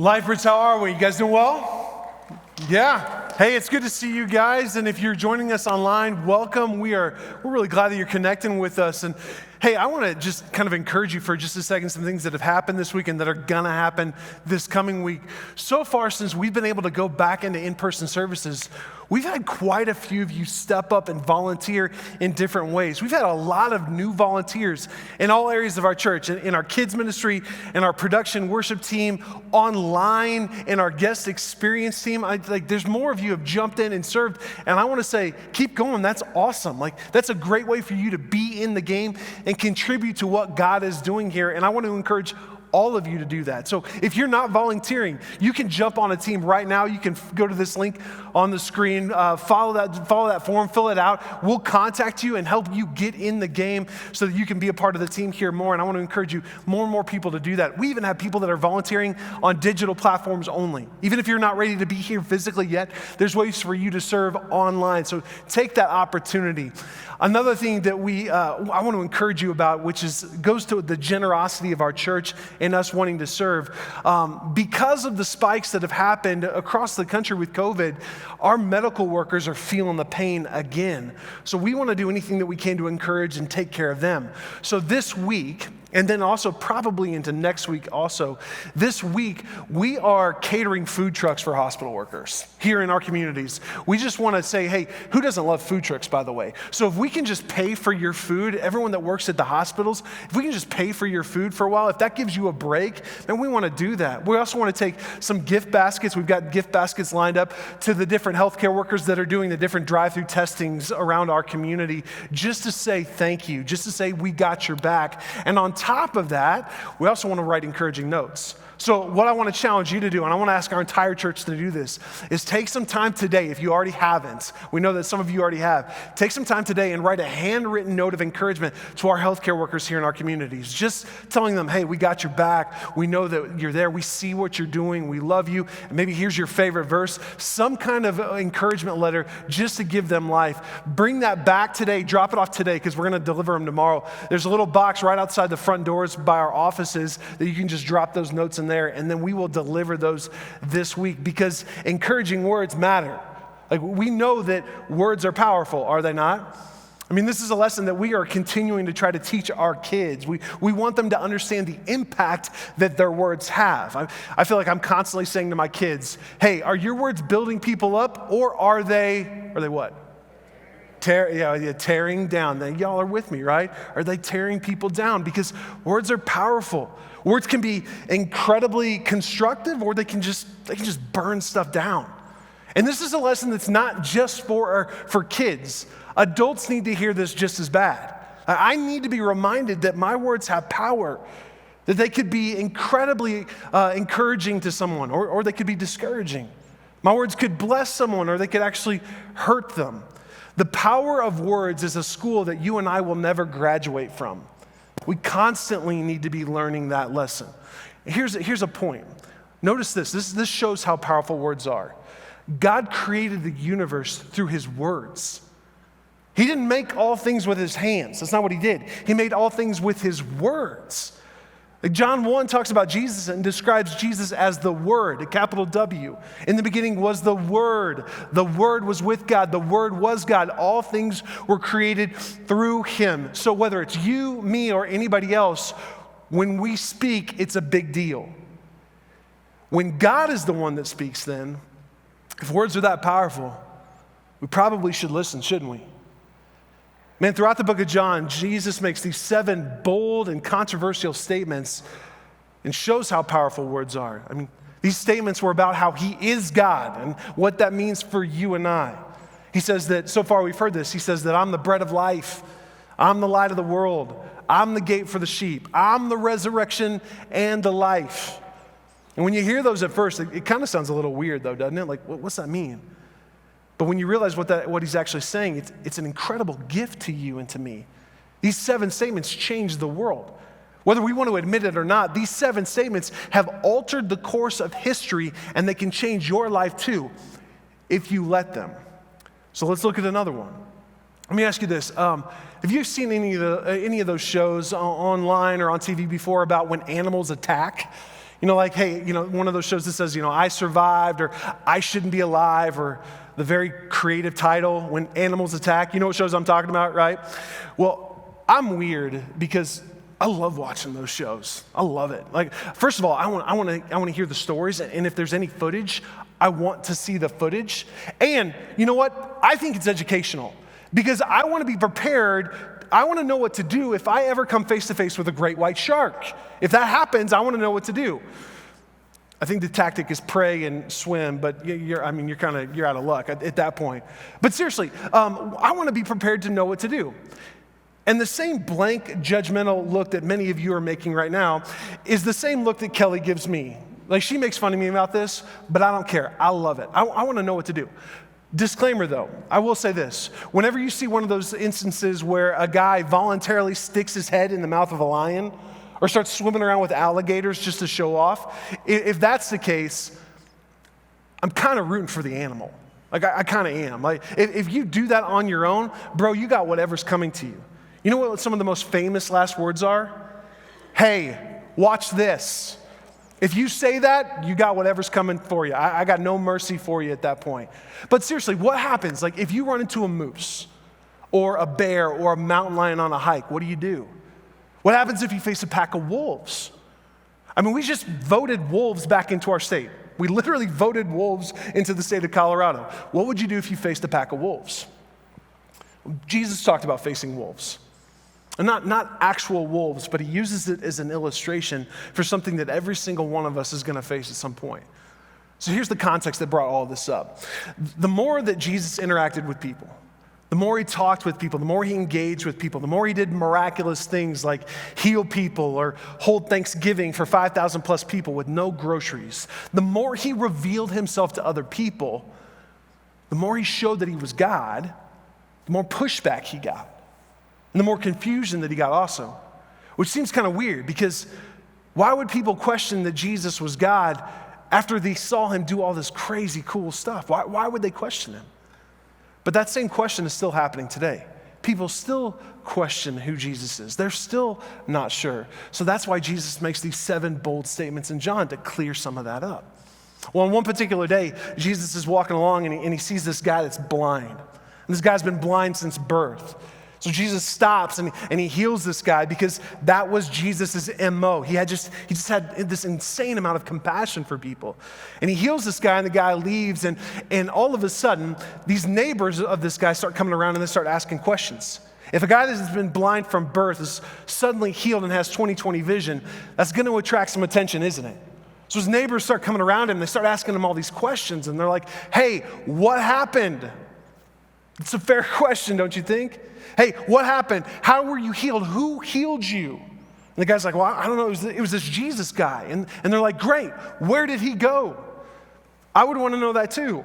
LifeBridge, how are we? You guys doing well? Yeah. Hey, it's good to see you guys. And if you're joining us online, welcome. We're really glad that you're connecting with us. And hey, I want to just kind of encourage you for just a second, some things that have happened this week and that are going to happen this coming week. So far, since we've been able to go back into in-person services, we've had quite a few of you step up and volunteer in different ways. We've had a lot of new volunteers in all areas of our church, in our kids ministry, in our production worship team, online, in our guest experience team. There's more of you have jumped in and served, and I want to say, keep going. That's awesome. That's a great way for you to be in the game and contribute to what God is doing here. And I want to encourage all of you to do that. So if you're not volunteering, you can jump on a team right now. You can go to this link on the screen, follow that form, fill it out. We'll contact you and help you get in the game so that you can be a part of the team here more. And I want to encourage you, more and more people to do that. We even have people that are volunteering on digital platforms only. Even if you're not ready to be here physically yet, there's ways for you to serve online. So take that opportunity. Another thing that I want to encourage you about, which goes to the generosity of our church and us wanting to serve. Because of the spikes that have happened across the country with COVID, our medical workers are feeling the pain again. So we want to do anything that we can to encourage and take care of them. So this week, and then also probably into next week also, this week we are catering food trucks for hospital workers here in our communities. We just want to say, hey, who doesn't love food trucks, by the way? So if we can just pay for your food, everyone that works at the hospitals, if we can just pay for your food for a while, if that gives you a break, then we want to do that. We also want to take some gift baskets. We've got gift baskets lined up to the different healthcare workers that are doing the different drive-through testings around our community, just to say thank you, just to say we got your back. And on top of that, we also want to write encouraging notes. So what I want to challenge you to do, and I want to ask our entire church to do this, is take some time today, if you already haven't, we know that some of you already have, take some time today and write a handwritten note of encouragement to our healthcare workers here in our communities, just telling them, hey, we got your back, we know that you're there, we see what you're doing, we love you, and maybe here's your favorite verse, some kind of encouragement letter just to give them life. Bring that back today, drop it off today, because we're going to deliver them tomorrow. There's a little box right outside the front doors by our offices that you can just drop those notes in there, and then we will deliver those this week, because encouraging words matter. We know that words are powerful, are they not? I mean, this is a lesson that we are continuing to try to teach our kids. We want them to understand the impact that their words have. I feel like I'm constantly saying to my kids, hey, are your words building people up, or are they what? Tearing down. Y'all are with me, right? Are they tearing people down? Because words are powerful. Words can be incredibly constructive, or they can just burn stuff down. And this is a lesson that's not just for kids. Adults need to hear this just as bad. I need to be reminded that my words have power, that they could be incredibly encouraging to someone, or they could be discouraging. My words could bless someone, or they could actually hurt them. The power of words is a school that you and I will never graduate from. We constantly need to be learning that lesson. Here's a point. Notice this. This shows how powerful words are. God created the universe through his words. He didn't make all things with his hands. That's not what he did. He made all things with his words. John 1 talks about Jesus and describes Jesus as the Word, a capital W. In the beginning was the Word. The Word was with God. The Word was God. All things were created through him. So whether it's you, me, or anybody else, when we speak, it's a big deal. When God is the one that speaks, then, if words are that powerful, we probably should listen, shouldn't we? Man, throughout the book of John, Jesus makes these 7 bold and controversial statements and shows how powerful words are. I mean, these statements were about how he is God and what that means for you and I. He says that, so far we've heard this, he says that I'm the bread of life, I'm the light of the world, I'm the gate for the sheep, I'm the resurrection and the life. And when you hear those at first, it kind of sounds a little weird though, doesn't it? Like, what's that mean? But when you realize what he's actually saying, it's an incredible gift to you and to me. These 7 statements change the world. Whether we want to admit it or not, these 7 statements have altered the course of history, and they can change your life too, if you let them. So let's look at another one. Let me ask you this. Have you seen any of those shows online or on TV before about when animals attack? You know, like, hey, you know, one of those shows that says, you know, I survived, or I shouldn't be alive, or the very creative title, When Animals Attack. You know what shows I'm talking about, right? Well, I'm weird because I love watching those shows. I love it. Like, first of all, I want to hear the stories, and if there's any footage, I want to see the footage. And you know what? I think it's educational because I want to be prepared. I want to know what to do if I ever come face to face with a great white shark. If that happens, I want to know what to do. I think the tactic is pray and swim, but you're out of luck at that point. But seriously, I want to be prepared to know what to do. And the same blank, judgmental look that many of you are making right now is the same look that Kelly gives me. Like, she makes fun of me about this, but I don't care. I love it. I want to know what to do. Disclaimer though, I will say this. Whenever you see one of those instances where a guy voluntarily sticks his head in the mouth of a lion or starts swimming around with alligators just to show off, if that's the case, I'm kind of rooting for the animal. Like, I kind of am. Like, if you do that on your own, bro, you got whatever's coming to you. You know what some of the most famous last words are? Hey, watch this. If you say that, you got whatever's coming for you. I got no mercy for you at that point. But seriously, what happens? Like, if you run into a moose or a bear or a mountain lion on a hike, what do? What happens if you face a pack of wolves? I mean, we just voted wolves back into our state. We literally voted wolves into the state of Colorado. What would you do if you faced a pack of wolves? Jesus talked about facing wolves. And not actual wolves, but he uses it as an illustration for something that every single one of us is going to face at some point. So here's the context that brought all this up. The more that Jesus interacted with people, the more he talked with people, the more he engaged with people, the more he did miraculous things like heal people or hold Thanksgiving for 5,000 plus people with no groceries, the more he revealed himself to other people, the more he showed that he was God, the more pushback he got. And the more confusion that he got also, which seems kind of weird because why would people question that Jesus was God after they saw him do all this crazy cool stuff? Why would they question him? But that same question is still happening today. People still question who Jesus is. They're still not sure. So that's why Jesus makes these 7 bold statements in John to clear some of that up. Well, on one particular day, Jesus is walking along and he sees this guy that's blind. And this guy's been blind since birth. So Jesus stops and he heals this guy because that was Jesus' MO. He just had this insane amount of compassion for people. And he heals this guy and the guy leaves and all of a sudden, these neighbors of this guy start coming around and they start asking questions. If a guy that has been blind from birth is suddenly healed and has 20/20 vision, that's going to attract some attention, isn't it? So his neighbors start coming around him and they start asking him all these questions and they're like, hey, what happened? It's a fair question, don't you think? Hey, what happened? How were you healed? Who healed you? And the guy's like, well, I don't know. It was this Jesus guy. And they're like, great. Where did he go? I would want to know that too.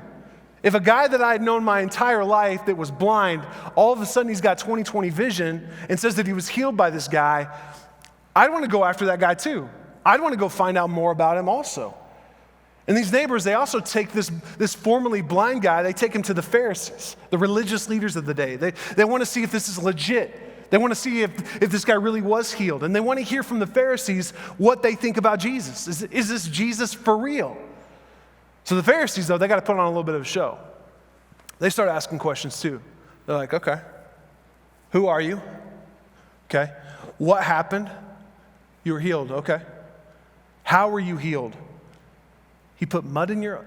If a guy that I had known my entire life that was blind, all of a sudden he's got 20/20 vision and says that he was healed by this guy, I'd want to go after that guy too. I'd want to go find out more about him also. And these neighbors, they also take this formerly blind guy, they take him to the Pharisees, the religious leaders of the day. They want to see if this is legit. They want to see if this guy really was healed. And they want to hear from the Pharisees what they think about Jesus. Is this Jesus for real? So the Pharisees, though, they got to put on a little bit of a show. They start asking questions too. They're like, okay, who are you? Okay, what happened? You were healed, okay. How were you healed? He put mud in your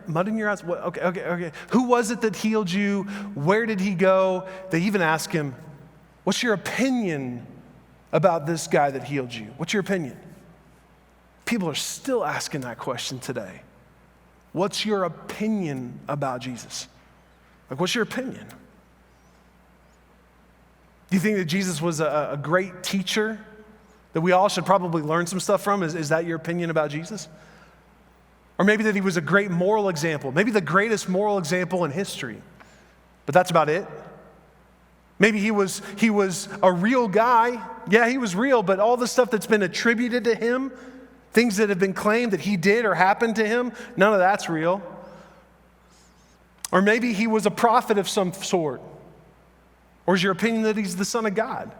eyes? What? Okay. Who was it that healed you? Where did he go? They even ask him, what's your opinion about this guy that healed you? What's your opinion? People are still asking that question today. What's your opinion about Jesus? Like, what's your opinion? Do you think that Jesus was a great teacher that we all should probably learn some stuff from? Is that your opinion about Jesus? Or maybe that he was a great moral example, maybe the greatest moral example in history, but that's about it. Maybe he was a real guy. Yeah, he was real, but all the stuff that's been attributed to him, things that have been claimed that he did or happened to him, none of that's real. Or maybe he was a prophet of some sort. Or is your opinion that he's the Son of God?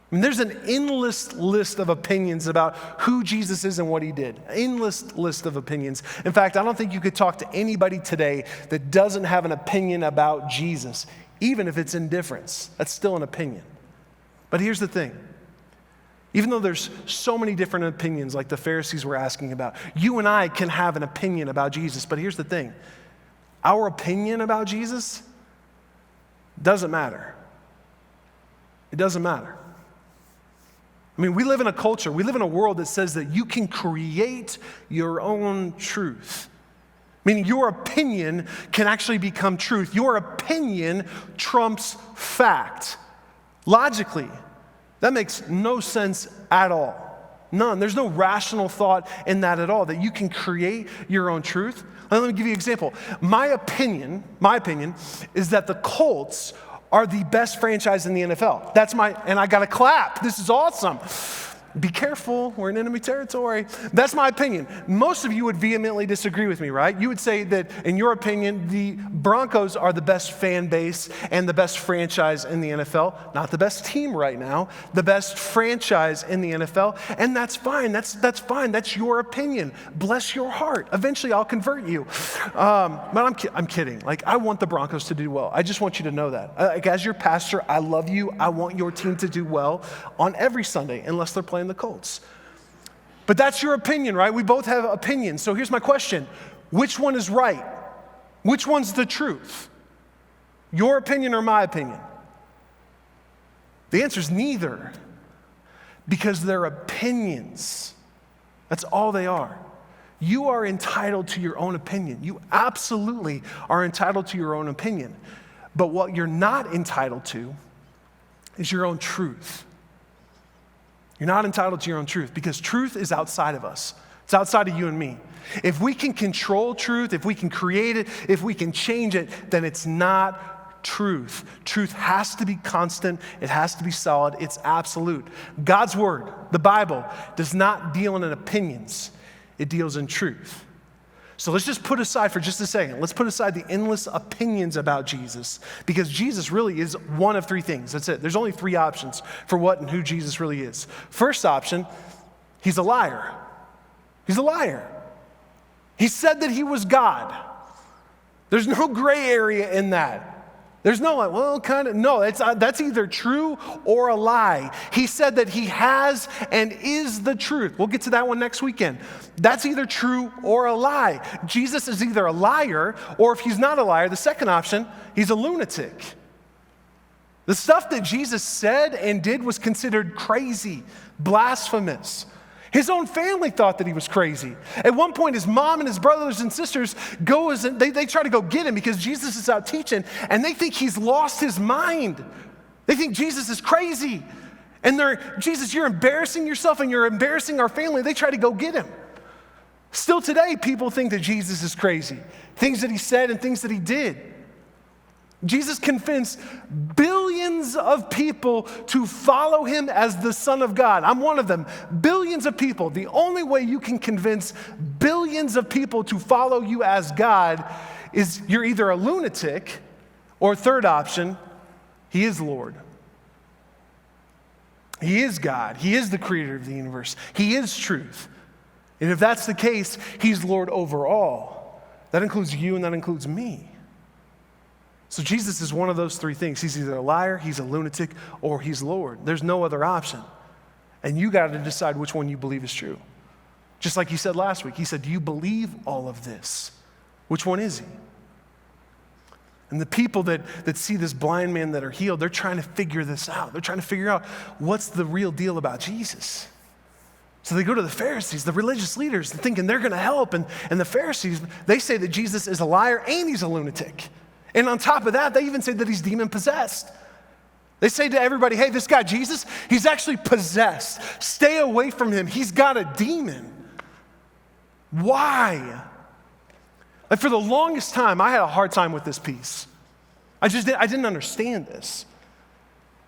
I mean, there's an endless list of opinions about who Jesus is and what he did. Endless list of opinions. In fact, I don't think you could talk to anybody today that doesn't have an opinion about Jesus, even if it's indifference. That's still an opinion. But here's the thing. Even though there's so many different opinions like the Pharisees were asking about, you and I can have an opinion about Jesus. But here's the thing. Our opinion about Jesus doesn't matter. It doesn't matter. I mean, we live in a culture, we live in a world that says that you can create your own truth. Meaning your opinion can actually become truth. Your opinion trumps fact. Logically, that makes no sense at all. None. There's no rational thought in that at all, that you can create your own truth. Let me give you an example. My opinion is that the Colts are the best franchise in the NFL. And I got to clap. This is awesome. Be careful, we're in enemy territory. That's my opinion. Most of you would vehemently disagree with me, right? You would say that, in your opinion, the Broncos are the best fan base and the best franchise in the NFL. Not the best team right now, the best franchise in the NFL. And that's fine, that's fine, that's your opinion. Bless your heart. Eventually I'll convert you. But I'm kidding. Like, I want the Broncos to do well. I just want you to know that. As your pastor, I love you. I want your team to do well on every Sunday, unless they're playing the Colts. But that's your opinion, right? We both have opinions. So here's my question. Which one is right? Which one's the truth? Your opinion or my opinion? The answer is neither, because they're opinions. That's all they are. You are entitled to your own opinion. You absolutely are entitled to your own opinion. But what you're not entitled to is your own truth. You're not entitled to your own truth, because truth is outside of us. It's outside of you and me. If we can control truth, if we can create it, if we can change it, then it's not truth. Truth has to be constant. It has to be solid. It's absolute. God's word, the Bible, does not deal in opinions. It deals in truth. So let's just put aside for just a second, let's put aside the endless opinions about Jesus, because Jesus really is one of three things. That's it. There's only three options for what and who Jesus really is. First option, he's a liar. He's a liar. He said that he was God. There's no gray area in that. There's no like, well, kind of, no, that's either true or a lie. He said that he has and is the truth. We'll get to that one next weekend. That's either true or a lie. Jesus is either a liar, or if he's not a liar, the second option, he's a lunatic. The stuff that Jesus said and did was considered crazy, blasphemous. His own family thought that he was crazy. At one point, his mom and his brothers and sisters they try to go get him because Jesus is out teaching, and they think he's lost his mind. They think Jesus is crazy. And Jesus, you're embarrassing yourself and you're embarrassing our family. They try to go get him. Still today, people think that Jesus is crazy. Things that he said and things that he did. Jesus convinced billions of people to follow him as the Son of God. I'm one of them. Billions of people. The only way you can convince billions of people to follow you as God is you're either a lunatic, or third option, he is Lord. He is God. He is the creator of the universe. He is truth. And if that's the case, he's Lord over all. That includes you and that includes me. So Jesus is one of those three things. He's either a liar, he's a lunatic, or he's Lord. There's no other option. And you got to decide which one you believe is true. Just like he said last week. He said, do you believe all of this? Which one is he? And the people that see this blind man that are healed, they're trying to figure this out. They're trying to figure out what's the real deal about Jesus. So they go to the Pharisees, the religious leaders, thinking they're going to help. And the Pharisees, they say that Jesus is a liar and he's a lunatic. And on top of that, they even say that he's demon-possessed. They say to everybody, hey, this guy Jesus, he's actually possessed. Stay away from him. He's got a demon. Why? Like, for the longest time, I had a hard time with this piece. I didn't understand this.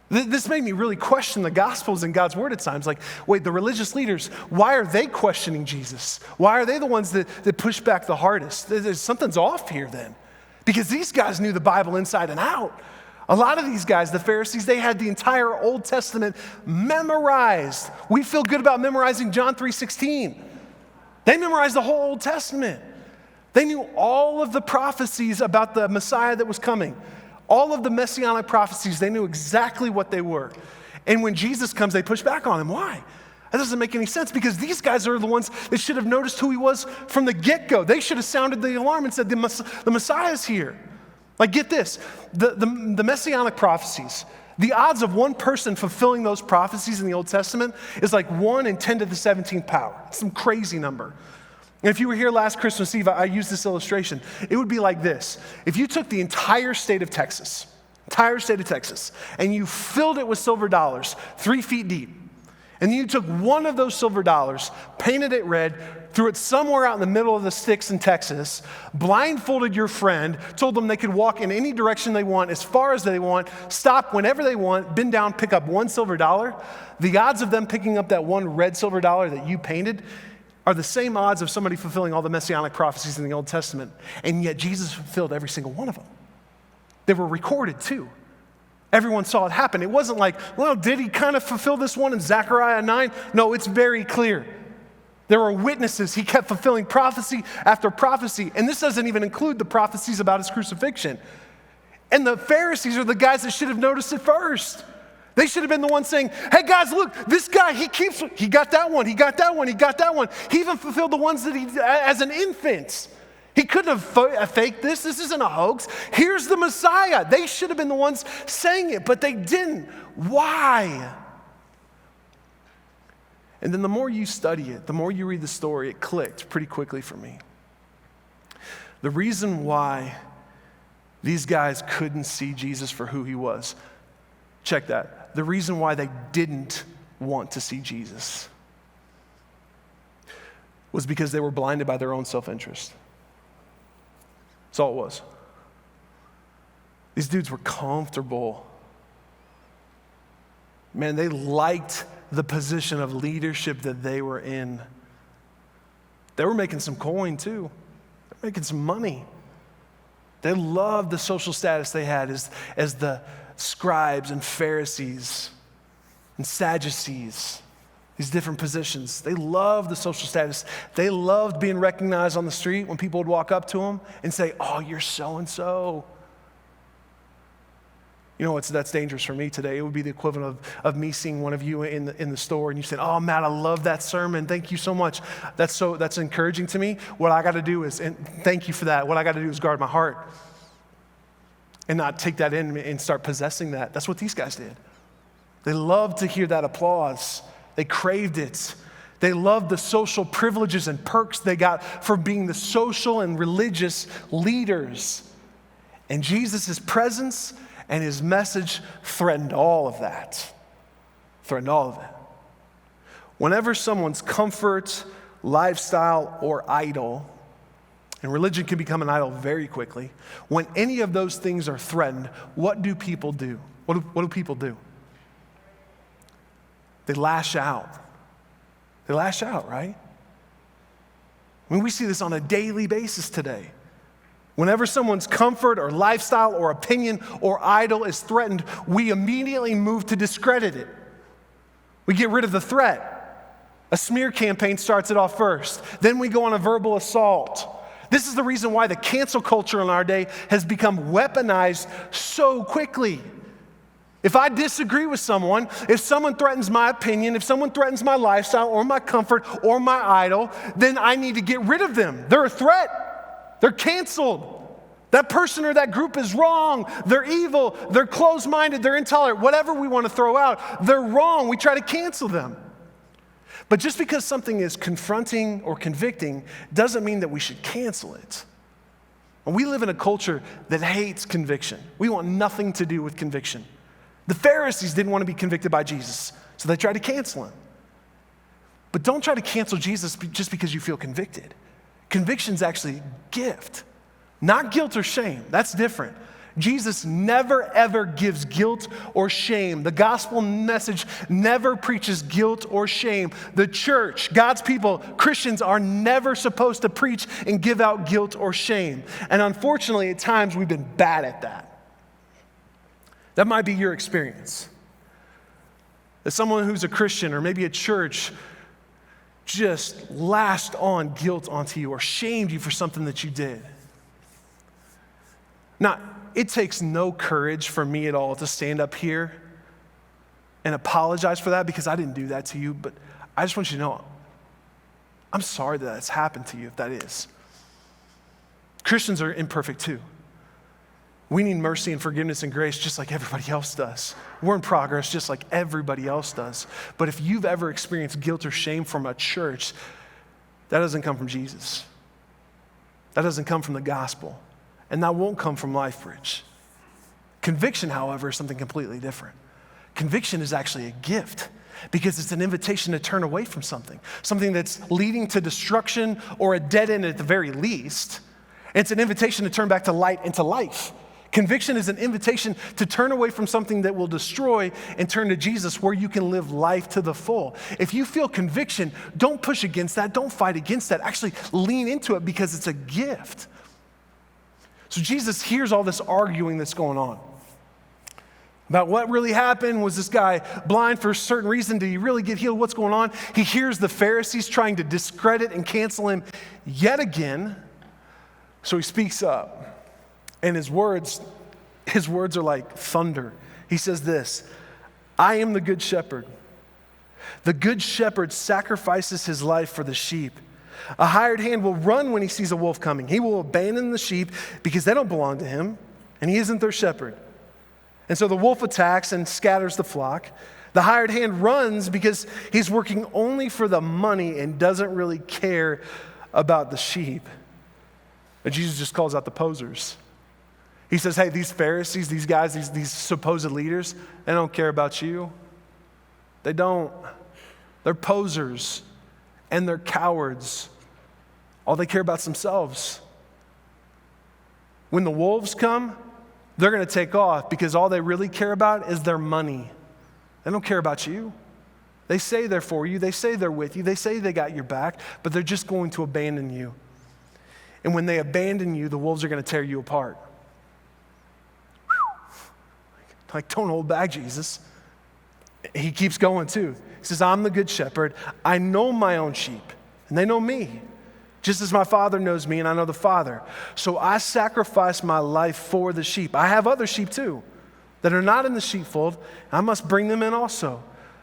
This made me really question the Gospels and God's Word at times. Like, wait, the religious leaders, why are they questioning Jesus? Why are they the ones that push back the hardest? Something's off here then. Because these guys knew the Bible inside and out. A lot of these guys, the Pharisees, they had the entire Old Testament memorized. We feel good about memorizing John 3:16. They memorized the whole Old Testament. They knew all of the prophecies about the Messiah that was coming. All of the messianic prophecies, they knew exactly what they were. And when Jesus comes, they push back on him. Why? That doesn't make any sense, because these guys are the ones that should have noticed who he was from the get-go. They should have sounded the alarm and said, the Messiah's here. Like, get this, the messianic prophecies, the odds of one person fulfilling those prophecies in the Old Testament is like 1 in 10 to the 17th power. It's some crazy number. And if you were here last Christmas Eve, I used this illustration. It would be like this. If you took the entire state of Texas, and you filled it with silver dollars 3 feet deep, and you took one of those silver dollars, painted it red, threw it somewhere out in the middle of the sticks in Texas, blindfolded your friend, told them they could walk in any direction they want, as far as they want, stop whenever they want, bend down, pick up one silver dollar, the odds of them picking up that one red silver dollar that you painted are the same odds of somebody fulfilling all the messianic prophecies in the Old Testament. And yet Jesus fulfilled every single one of them. They were recorded too. Everyone saw it happen. It wasn't like, well, did he kind of fulfill this one in Zechariah 9? No, it's very clear. There were witnesses. He kept fulfilling prophecy after prophecy. And this doesn't even include the prophecies about his crucifixion. And the Pharisees are the guys that should have noticed it first. They should have been the ones saying, hey guys, look, this guy, he got that one, he got that one, he got that one. He even fulfilled the ones that he, as an infant. He couldn't have faked this. This isn't a hoax. Here's the Messiah. They should have been the ones saying it, but they didn't. Why? And then the more you study it, the more you read the story, it clicked pretty quickly for me. The reason why these guys couldn't see Jesus for who he was, check that. The reason why they didn't want to see Jesus was because they were blinded by their own self-interest. That's all it was. These dudes were comfortable. Man, they liked the position of leadership that they were in. They were making some coin too. They were making some money. They loved the social status they had as the scribes and Pharisees and Sadducees, these different positions. They loved the social status. They loved being recognized on the street when people would walk up to them and say, oh, you're so-and-so. You know that's dangerous for me today. It would be the equivalent of me seeing one of you in the store and you said, oh, Matt, I love that sermon. Thank you so much. That's encouraging to me. What I got to do is, and thank you for that, what I got to do is guard my heart and not take that in and start possessing that. That's what these guys did. They loved to hear that applause. They craved it. They loved the social privileges and perks they got for being the social and religious leaders. And Jesus' presence and his message threatened all of that. Whenever someone's comfort, lifestyle, or idol, and religion can become an idol very quickly, when any of those things are threatened, what do people do? What do people do? They lash out. They lash out, right? I mean, we see this on a daily basis today. Whenever someone's comfort or lifestyle or opinion or idol is threatened, we immediately move to discredit it. We get rid of the threat. A smear campaign starts it off first. Then we go on a verbal assault. This is the reason why the cancel culture in our day has become weaponized so quickly. If I disagree with someone, if someone threatens my opinion, if someone threatens my lifestyle or my comfort or my idol, then I need to get rid of them. They're a threat. They're canceled. That person or that group is wrong. They're evil. They're closed-minded. They're intolerant. Whatever we want to throw out, they're wrong. We try to cancel them. But just because something is confronting or convicting doesn't mean that we should cancel it. And we live in a culture that hates conviction. We want nothing to do with conviction. The Pharisees didn't want to be convicted by Jesus, so they tried to cancel him. But don't try to cancel Jesus just because you feel convicted. Conviction's actually a gift, not guilt or shame. That's different. Jesus never, ever gives guilt or shame. The gospel message never preaches guilt or shame. The church, God's people, Christians are never supposed to preach and give out guilt or shame. And unfortunately, at times, we've been bad at that. That might be your experience. That someone who's a Christian or maybe a church just lashed on guilt onto you or shamed you for something that you did. Now, it takes no courage for me at all to stand up here and apologize for that because I didn't do that to you, but I just want you to know, I'm sorry that that's happened to you if that is. Christians are imperfect too. We need mercy and forgiveness and grace just like everybody else does. We're in progress just like everybody else does. But if you've ever experienced guilt or shame from a church, that doesn't come from Jesus. That doesn't come from the gospel. And that won't come from LifeBridge. Conviction, however, is something completely different. Conviction is actually a gift because it's an invitation to turn away from something that's leading to destruction or a dead end at the very least. It's an invitation to turn back to light and to life. Conviction is an invitation to turn away from something that will destroy and turn to Jesus where you can live life to the full. If you feel conviction, don't push against that. Don't fight against that. Actually lean into it because it's a gift. So Jesus hears all this arguing that's going on about what really happened. Was this guy blind for a certain reason? Did he really get healed? What's going on? He hears the Pharisees trying to discredit and cancel him yet again. So he speaks up. And his words are like thunder. He says this, I am the good shepherd. The good shepherd sacrifices his life for the sheep. A hired hand will run when he sees a wolf coming. He will abandon the sheep because they don't belong to him, and he isn't their shepherd. And so the wolf attacks and scatters the flock. The hired hand runs because he's working only for the money and doesn't really care about the sheep. But Jesus just calls out the posers. He says, hey, these Pharisees, these guys, these supposed leaders, they don't care about you. They don't. They're posers and they're cowards. All they care about is themselves. When the wolves come, they're going to take off because all they really care about is their money. They don't care about you. They say they're for you. They say they're with you. They say they got your back, but they're just going to abandon you. And when they abandon you, the wolves are going to tear you apart. Like, don't hold back, Jesus. He keeps going too. He says, I'm the good shepherd. I know my own sheep, and they know me, just as my Father knows me, and I know the Father. So I sacrifice my life for the sheep. I have other sheep too that are not in the sheepfold. I must bring them in also.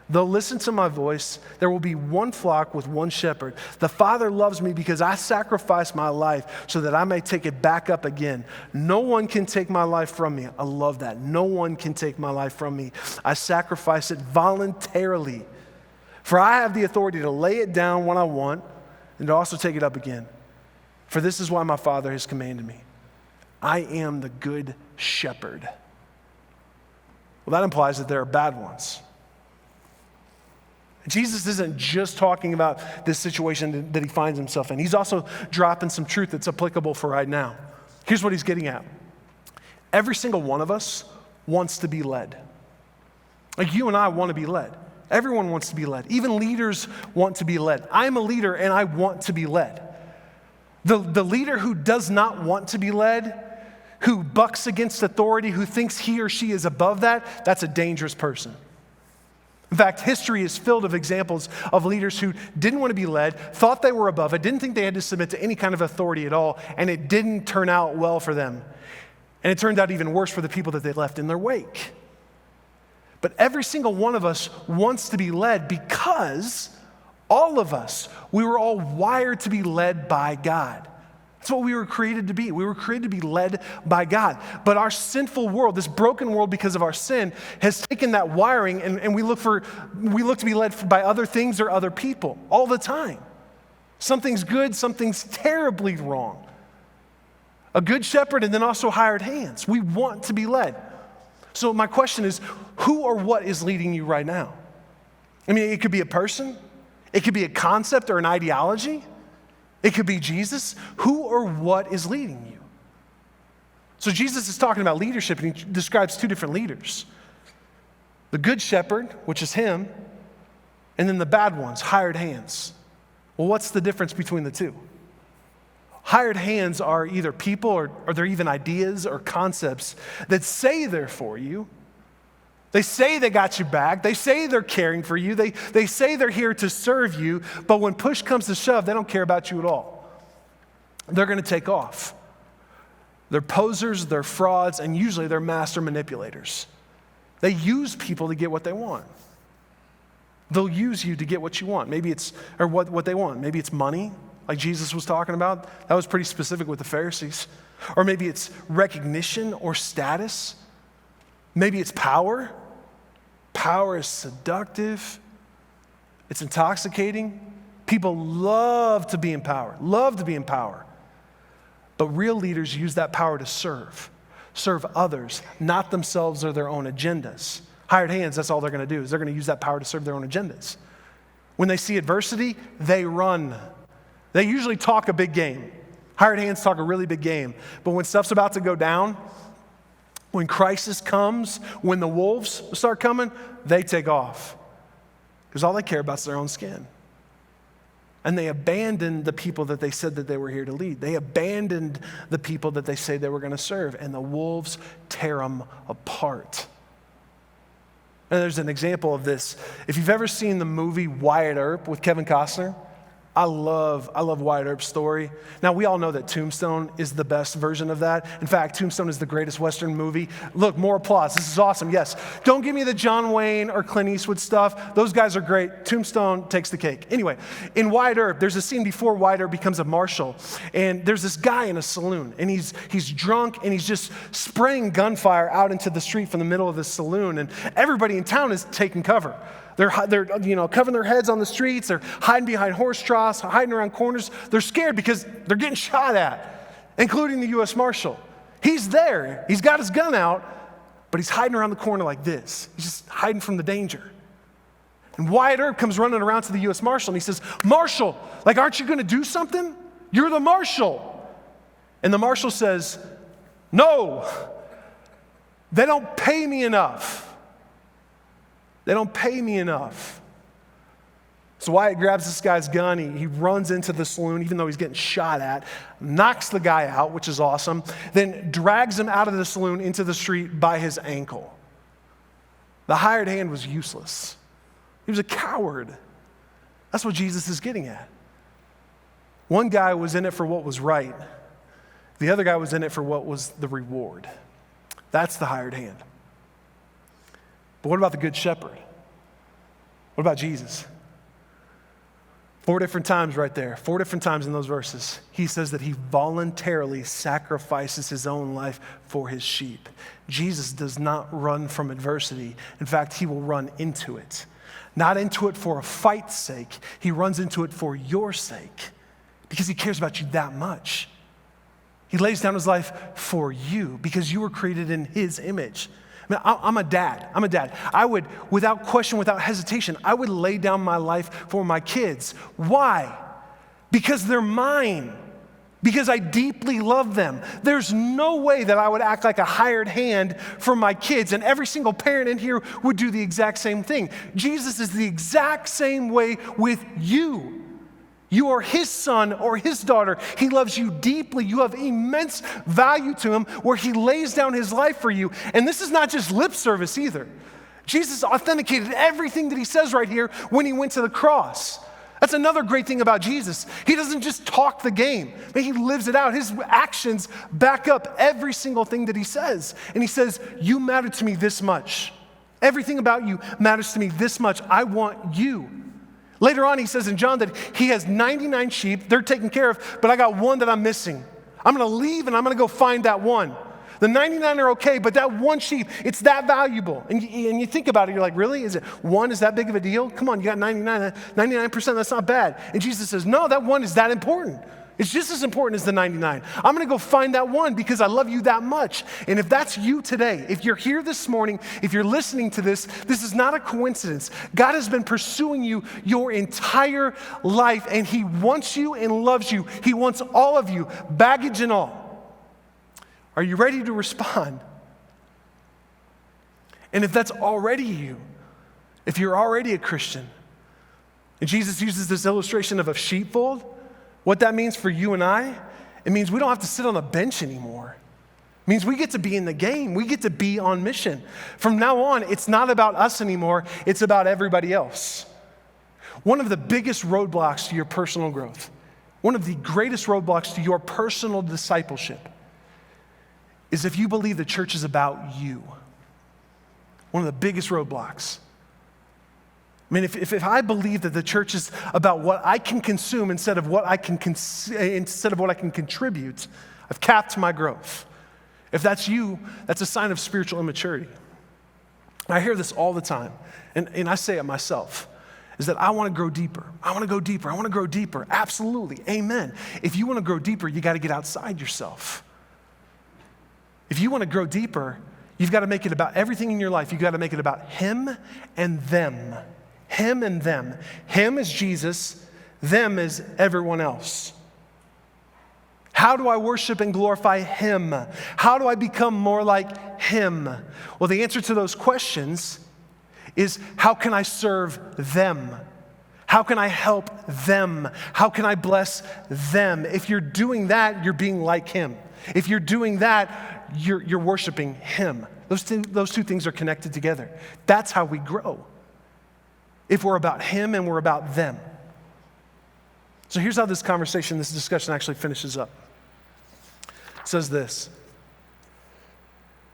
They'll listen to my voice. There will be one flock with one shepherd. The Father loves me because I sacrifice my life so that I may take it back up again. No one can take my life from me. I love that. No one can take my life from me. I sacrifice it voluntarily. For I have the authority to lay it down when I want and to also take it up again. For this is why my Father has commanded me. I am the good shepherd. Well, that implies that there are bad ones. Jesus isn't just talking about this situation that he finds himself in. He's also dropping some truth that's applicable for right now. Here's what he's getting at. Every single one of us wants to be led. Like you and I want to be led. Everyone wants to be led. Even leaders want to be led. I'm a leader and I want to be led. The leader who does not want to be led, who bucks against authority, who thinks he or she is above that, that's a dangerous person. In fact, history is filled of examples of leaders who didn't want to be led, thought they were above it, didn't think they had to submit to any kind of authority at all, and it didn't turn out well for them. And it turned out even worse for the people that they left in their wake. But every single one of us wants to be led because all of us, we were all wired to be led by God. That's what we were created to be. We were created to be led by God. But our sinful world, this broken world because of our sin, has taken that wiring and we look to be led by other things or other people all the time. Something's good, something's terribly wrong. A good shepherd and then also hired hands. We want to be led. So my question is, who or what is leading you right now? I mean, it could be a person. It could be a concept or an ideology. It could be Jesus. Who or what is leading you? So Jesus is talking about leadership, and he describes two different leaders. The good shepherd, which is him, and then the bad ones, hired hands. Well, what's the difference between the two? Hired hands are either people or they're even ideas or concepts that say they're for you, They say they got you back. They say they're caring for you. They say they're here to serve you. But when push comes to shove, they don't care about you at all. They're going to take off. They're posers, they're frauds, and usually they're master manipulators. They use people to get what they want. They'll use you to get what you want. Maybe it's, or what they want. Maybe it's money, like Jesus was talking about. That was pretty specific with the Pharisees. Or maybe it's recognition or status. Maybe it's power. Power is seductive. It's intoxicating. People love to be in power, But real leaders use that power to serve others, not themselves or their own agendas. Hired hands, that's all they're going to do, is they're going to use that power to serve their own agendas. When they see adversity, they run. They usually talk a big game. Hired hands talk a really big game. But when stuff's about to go down, when crisis comes, when the wolves start coming, they take off. Because all they care about is their own skin. And they abandon the people that they said that they were here to lead. They abandoned the people that they say they were going to serve. And the wolves tear them apart. And there's an example of this. If you've ever seen the movie Wyatt Earp with Kevin Costner, I love Wyatt Earp's story. Now, we all know that Tombstone is the best version of that. In fact, Tombstone is the greatest Western movie. Look, more applause. This is awesome. Yes. Don't give me the John Wayne or Clint Eastwood stuff. Those guys are great. Tombstone takes the cake. Anyway, in Wyatt Earp, there's a scene before Wyatt Earp becomes a marshal. And there's this guy in a saloon. And he's drunk and he's just spraying gunfire out into the street from the middle of the saloon. And everybody in town is taking cover. They're covering their heads on the streets. They're hiding behind horse troughs, hiding around corners. They're scared because they're getting shot at, including the U.S. Marshal. He's there. He's got his gun out, but he's hiding around the corner like this. He's just hiding from the danger. And Wyatt Earp comes running around to the U.S. Marshal, and he says, Marshal, aren't you going to do something? You're the Marshal. And the Marshal says, no, they don't pay me enough. They don't pay me enough. So Wyatt grabs this guy's gun. He runs into the saloon, even though he's getting shot at, knocks the guy out, which is awesome, then drags him out of the saloon into the street by his ankle. The hired hand was useless. He was a coward. That's what Jesus is getting at. One guy was in it for what was right. The other guy was in it for what was the reward. That's the hired hand. But what about the Good Shepherd? What about Jesus? 4 different times right there, 4 different times in those verses, he says that he voluntarily sacrifices his own life for his sheep. Jesus does not run from adversity. In fact, he will run into it. Not into it for a fight's sake. He runs into it for your sake because he cares about you that much. He lays down his life for you because you were created in his image. I'm a dad. I would, without question, without hesitation, I would lay down my life for my kids. Why? Because they're mine. Because I deeply love them. There's no way that I would act like a hired hand for my kids, and every single parent in here would do the exact same thing. Jesus is the exact same way with you. You are his son or his daughter. He loves you deeply. You have immense value to him where he lays down his life for you. And this is not just lip service either. Jesus authenticated everything that he says right here when he went to the cross. That's another great thing about Jesus. He doesn't just talk the game, but he lives it out. His actions back up every single thing that he says. And he says, you matter to me this much. Everything about you matters to me this much. I want you. Later on, he says in John that he has 99 sheep, they're taken care of, but I got one that I'm missing. I'm going to leave and I'm going to go find that one. The 99 are okay, but that one sheep, it's that valuable. And you think about it, you're like, really? Is it one is that big of a deal? Come on, you got 99%, that's not bad. And Jesus says, no, that one is that important. It's just as important as the 99. I'm going to go find that one because I love you that much. And if that's you today, if you're here this morning, if you're listening to this, this is not a coincidence. God has been pursuing you your entire life, and he wants you and loves you. He wants all of you, baggage and all. Are you ready to respond? And if that's already you, if you're already a Christian, and Jesus uses this illustration of a sheepfold, what that means for you and I, it means we don't have to sit on a bench anymore. It means we get to be in the game. We get to be on mission. From now on, it's not about us anymore. It's about everybody else. One of the biggest roadblocks to your personal growth, one of the greatest roadblocks to your personal discipleship is if you believe the church is about you. One of the biggest roadblocks. I mean, if I believe that the church is about what I can consume instead of what I can contribute, I've capped my growth. If that's you, that's a sign of spiritual immaturity. I hear this all the time, and I say it myself, is that I want to grow deeper. I want to go deeper. I want to grow deeper. Absolutely. Amen. If you want to grow deeper, you got to get outside yourself. If you want to grow deeper, you've got to make it about everything in your life. You've got to make it about him and them. Him and them. Him is Jesus. Them is everyone else. How do I worship and glorify him? How do I become more like him? Well, the answer to those questions is, how can I serve them? How can I help them? How can I bless them? If you're doing that, you're being like him. If you're doing that, you're worshiping him. Those two things are connected together. That's how we grow. If we're about him and we're about them. So here's how this discussion actually finishes up. It says this.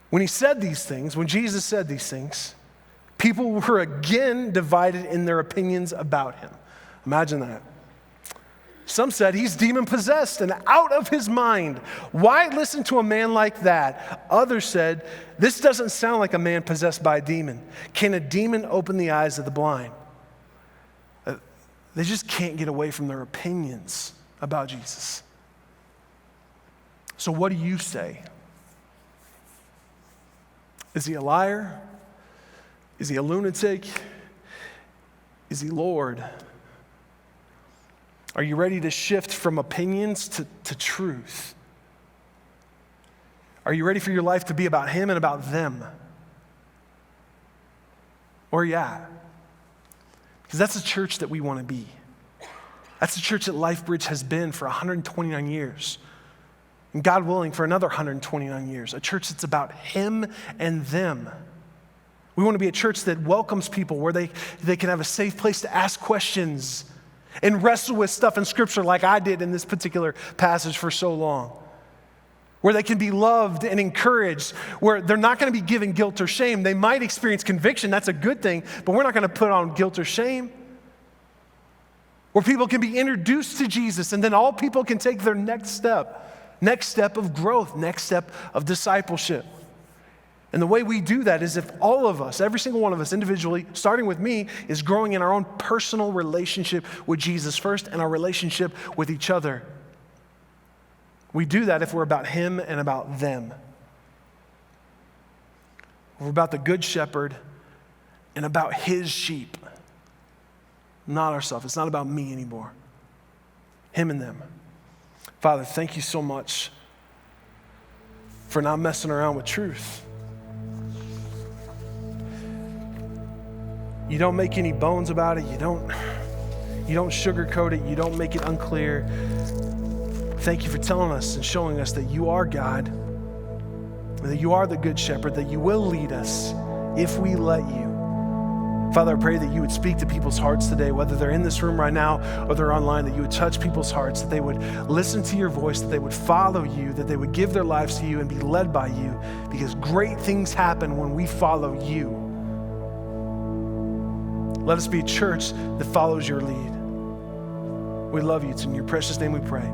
When Jesus said these things, people were again divided in their opinions about him. Imagine that. Some said he's demon-possessed and out of his mind. Why listen to a man like that? Others said, this doesn't sound like a man possessed by a demon. Can a demon open the eyes of the blind? They just can't get away from their opinions about Jesus. So what do you say? Is he a liar? Is he a lunatic? Is he Lord? Are you ready to shift from opinions to truth? Are you ready for your life to be about him and about them? Where are you at? Because that's the church that we want to be. That's the church that LifeBridge has been for 129 years. And God willing, for another 129 years. A church that's about him and them. We want to be a church that welcomes people, where they can have a safe place to ask questions and wrestle with stuff in Scripture like I did in this particular passage for so long. Where they can be loved and encouraged, where they're not going to be given guilt or shame. They might experience conviction, that's a good thing, but we're not going to put on guilt or shame. Where people can be introduced to Jesus, and then all people can take their next step of growth, next step of discipleship. And the way we do that is if all of us, every single one of us individually, starting with me, is growing in our own personal relationship with Jesus first and our relationship with each other. We do that if we're about him and about them. We're about the good shepherd and about his sheep, not ourselves. It's not about me anymore. Him and them. Father, thank you so much for not messing around with truth. You don't make any bones about it. You don't sugarcoat it. You don't make it unclear. Thank you for telling us and showing us that you are God, that you are the good shepherd, that you will lead us if we let you. Father, I pray that you would speak to people's hearts today, whether they're in this room right now or they're online, that you would touch people's hearts, that they would listen to your voice, that they would follow you, that they would give their lives to you and be led by you, because great things happen when we follow you. Let us be a church that follows your lead. We love you. It's in your precious name we pray.